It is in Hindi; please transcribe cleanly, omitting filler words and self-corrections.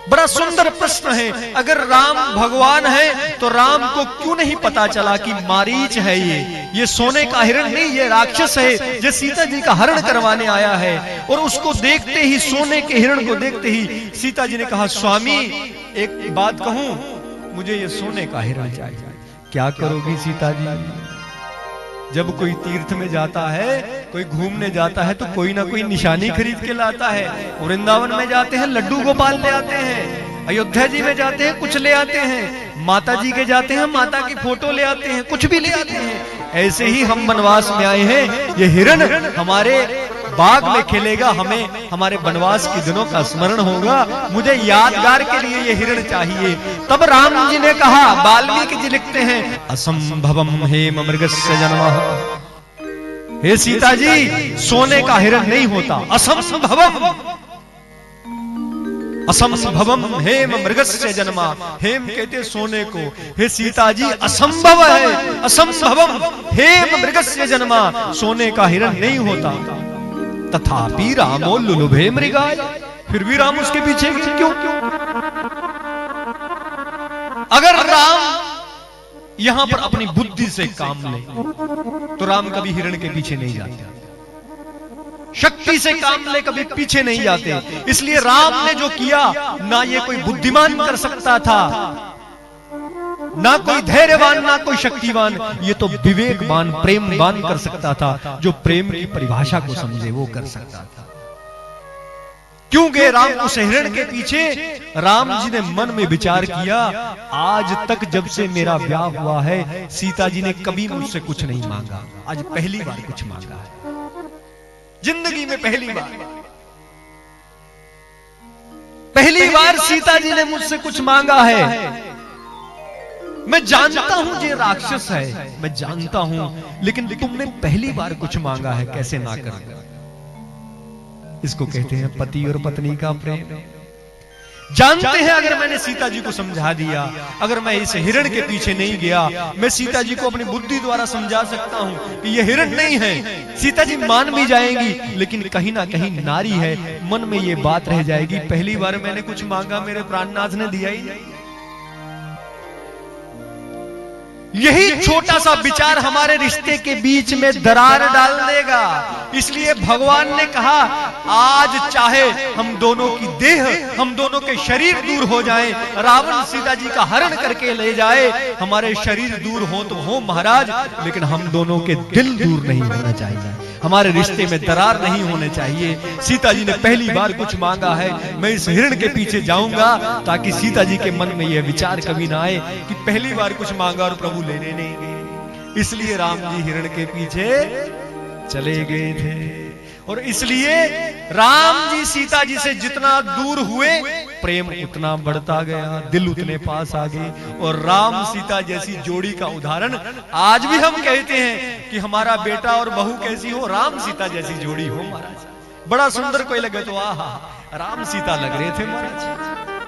बड़ा सुंदर प्रश्न है। अगर राम भगवान है तो राम को क्यों नहीं पता चला कि मारीच है ये सोने का हिरण नहीं, ये राक्षस है जो सीता जी का हरण करवाने आया है। और उसको देखते ही, सोने के हिरण को देखते ही सीता जी ने कहा, स्वामी एक बात कहूं, मुझे ये सोने का हिरण चाहिए। क्या करोगी सीता जी? जब कोई तीर्थ में जाता है, कोई घूमने जाता है, तो कोई ना कोई निशानी खरीद के लाता है। वृंदावन में जाते हैं, लड्डू गोपाल ले आते हैं। अयोध्या जी में जाते हैं, कुछ ले आते हैं। माता जी के जाते हैं, माता की फोटो ले आते हैं, कुछ भी ले आते हैं। ऐसे ही हम वनवास में आए हैं, ये हिरण हमारे बाग में खेलेगा, हमें हमारे वनवास के दिनों का स्मरण होगा, मुझे यादगार के लिए ये हिरण चाहिए। तब राम जी ने कहा, वाल्मीकि जी लिखते हैं, असंभवम हेम मृगस्य जन्मः। हे सीता जी, सोने का हिरण नहीं होता, असंभवम, असंभवम हेम मृगस्य जन्मा। हेम कहते सोने को, हे सीता जी असंभव है, असंभवम हेम मृगस्य जन्मा, सोने का हिरण नहीं होता। तथापि रामो लुलुभे मृगाय, फिर भी राम उसके पीछे क्यों? अगर राम यहां पर अपनी बुद्धि से काम ले तो राम कभी हिरण के पीछे नहीं जाते, शक्ति से काम ले कभी पीछे नहीं जाते। इसलिए राम ने जो किया, ना ये कोई बुद्धिमान कर सकता था, ना कोई धैर्यवान, ना कोई शक्तिवान, ये तो विवेकवान, प्रेमवान कर सकता था। जो प्रेम की परिभाषा को समझे वो कर सकता था। क्यों गए राम उस हिरण के पीछे? राम जी ने मन में विचार किया, आज तक जब से मेरा ब्याह हुआ है, सीता जी ने कभी मुझसे कुछ नहीं मांगा, आज पहली बार कुछ मांगा है, जिंदगी में पहली बार सीता जी ने मुझसे कुछ मांगा है। मैं जानता हूं ये राक्षस है, मैं जानता हूं, लेकिन तुमने पहली बार कुछ मांगा है, कैसे ना कर। इसको कहते हैं पति और पत्नी का प्रेम। जानते हैं अगर मैंने सीता जी को समझा दिया, अगर मैं इस हिरण के पीछे नहीं गया, मैं सीता जी को अपनी बुद्धि द्वारा समझा सकता हूं कि ये हिरण नहीं है। सीता जी मान भी जाएंगी, लेकिन कहीं ना कहीं नारी है, मन में ये बात रह जाएगी, पहली बार मैंने कुछ मांगा, मेरे प्राणनाथ ने दिया ही नहीं। यही छोटा सा विचार हमारे रिश्ते के बीच में दरार डाल देगा। इसलिए भगवान ने कहा, आज चाहे हम दोनों की देह, हम दोनों के शरीर दूर हो जाएं, रावण सीता जी का हरण करके ले जाए, हमारे शरीर दूर हो तो हो महाराज, लेकिन हम दोनों के दिल दूर नहीं होना चाहिए, हमारे रिश्ते में दरार नहीं होने चाहिए। सीता जी ने पहली बार कुछ मांगा है, मैं इस हिरण के पीछे जाऊंगा ताकि सीता जी के मन में यह विचार कभी ना आए कि पहली बार कुछ मांगा और प्रभु लेने नहीं गए। इसलिए राम जी हिरण के पीछे चले गए थे। और इसलिए राम जी सीता जी से जितना दूर हुए, प्रेम उतना बढ़ता गया, दिल उतने पास आ गए। और राम सीता जैसी जोड़ी का उदाहरण आज भी हम कहते हैं कि हमारा बेटा और बहू कैसी हो, राम सीता जैसी जोड़ी हो महाराज। बड़ा सुंदर कोई लगे तो आहा, राम सीता लग रहे थे महाराज।